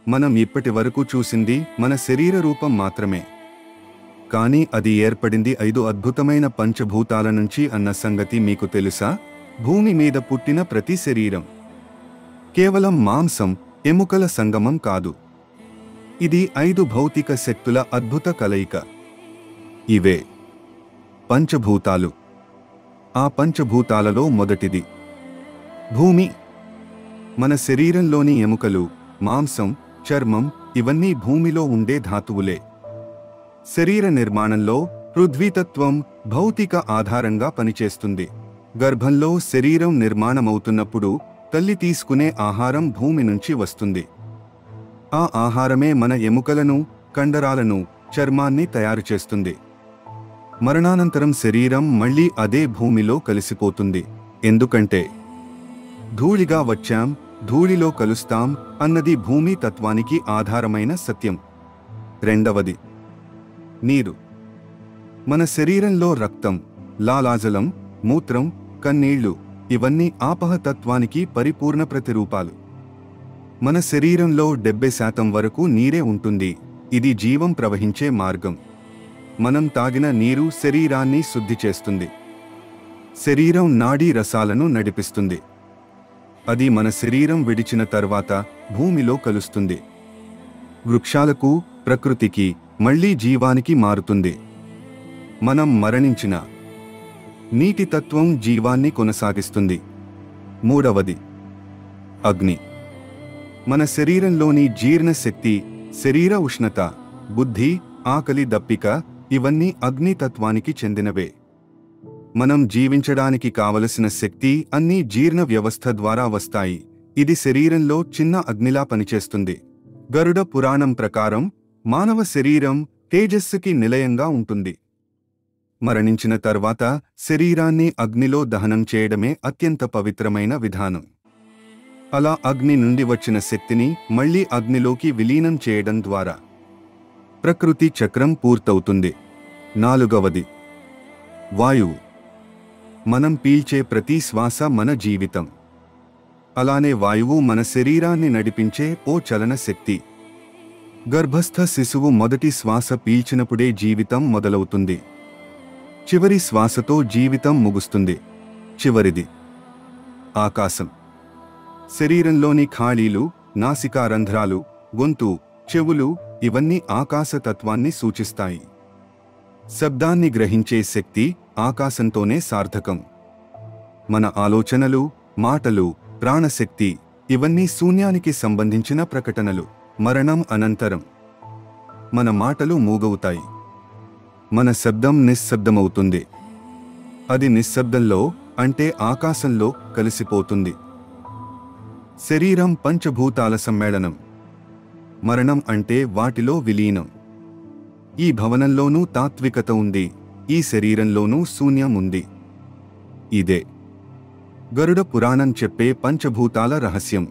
మనం ఇప్పటి వరకు చూసింది మన శరీర రూపం మాత్రమే. కానీ అది ఏర్పడింది 5 అద్భుతమైన పంచభూతాల నుంచి అన్న సంగతి మీకు తెలుసా? భూమి మీద పుట్టిన ప్రతి శరీరం కేవలం మాంసం, ఎముకల సంగమం కాదు. ఇది 5 భౌతిక శక్తుల అద్భుత కలయిక. ఇవే పంచభూతాలు. ఆ పంచభూతాలలో మొదటిది భూమి. మన శరీరంలోని ఎముకలు, మాంసం, చర్మం ఇవన్నీ భూమిలో ఉండే ధాతువులే. శరీర నిర్మాణంలో పృథ్వీతత్వం భౌతిక ఆధారంగా పనిచేస్తుంది. గర్భంలో శరీరం నిర్మాణమవుతున్నప్పుడు తల్లి తీసుకునే ఆహారం భూమి నుంచి వస్తుంది. ఆ ఆహారమే మన ఎముకలను, కండరాలను, చర్మాన్ని తయారు చేస్తుంది. మరణానంతరం శరీరం మళ్ళీ అదే భూమిలో కలిసిపోతుంది. ఎందుకంటే ధూళిగా వచ్చాం, ధూళిలో కలుస్తాం అన్నది భూమి తత్వానికి ఆధారమైన సత్యం. రెండవది నీరు. మన శరీరంలో రక్తం, లాలాజలం, మూత్రం, కన్నీళ్లు ఇవన్నీ ఆపహతత్వానికి పరిపూర్ణ ప్రతిరూపాలు. మన శరీరంలో 70% వరకు నీరే ఉంటుంది. ఇది జీవం ప్రవహించే మార్గం. మనం తాగిన నీరు శరీరాన్ని శుద్ధి చేస్తుంది. శరీరం నాడీ రసాలను నడిపిస్తుంది. అది మన శరీరం విడిచిన తర్వాత భూమిలో కలుస్తుంది. వృక్షాలకు, ప్రకృతికి, మళ్లీ జీవానికి మారుతుంది. మనం మరణించిన నీటి తత్వం జీవాన్ని కొనసాగిస్తుంది. మూడవది అగ్ని. మన శరీరంలోని జీర్ణశక్తి, శరీర ఉష్ణత, బుద్ధి, ఆకలి దప్పిక ఇవన్నీ అగ్ని తత్వానికి చెందినవే. మనం జీవించడానికి కావలసిన శక్తి అన్నీ జీర్ణ వ్యవస్థ ద్వారా వస్తాయి. ఇది శరీరంలో చిన్న అగ్నిలా పనిచేస్తుంది. గరుడ పురాణం ప్రకారం మానవ శరీరం తేజస్సుకి నిలయంగా ఉంటుంది. మరణించిన తర్వాత శరీరాన్ని అగ్నిలో దహనం చేయడమే అత్యంత పవిత్రమైన విధానం. అలా అగ్ని నుండి వచ్చిన శక్తిని మళ్లీ అగ్నిలోకి విలీనం చేయడం ద్వారా ప్రకృతి చక్రం పూర్తవుతుంది. నాలుగవది వాయువు. మనం పీల్చే ప్రతి శ్వాస మన జీవితం. అలానే వాయువు మన శరీరాన్ని నడిపించే ఓ చలన శక్తి. గర్భస్థ శిశువు మొదటి శ్వాస పీల్చినప్పుడే జీవితం మొదలవుతుంది. చివరి శ్వాసతో జీవితం ముగుస్తుంది. చివరిది ఆకాశం. శరీరంలోని ఖాళీలు, నాసికా రంధ్రాలు, గొంతు, చెవులు ఇవన్నీ ఆకాశతత్వాన్ని సూచిస్తాయి. శబ్దాన్ని గ్రహించే శక్తి ఆకాశంతోనే సార్థకం. మన ఆలోచనలు, మాటలు, ప్రాణశక్తి ఇవన్నీ శూన్యానికి సంబంధించిన ప్రకటనలు. మరణం అనంతరం మన మాటలు మూగవుతాయి. మన శబ్దం నిశ్శబ్దమవుతుంది. అది నిశ్శబ్దంలో అంటే ఆకాశంలో కలిసిపోతుంది. శరీరం పంచభూతాల సమ్మేళనం. మరణం అంటే వాటిలో విలీనం. ఈ భవనంలోనూ తాత్వికత ఉంది, ఈ శరీరంలోనూ శూన్యం ఉంది. ఇదే గరుడ పురాణం చెప్పే పంచభూతాల రహస్యం.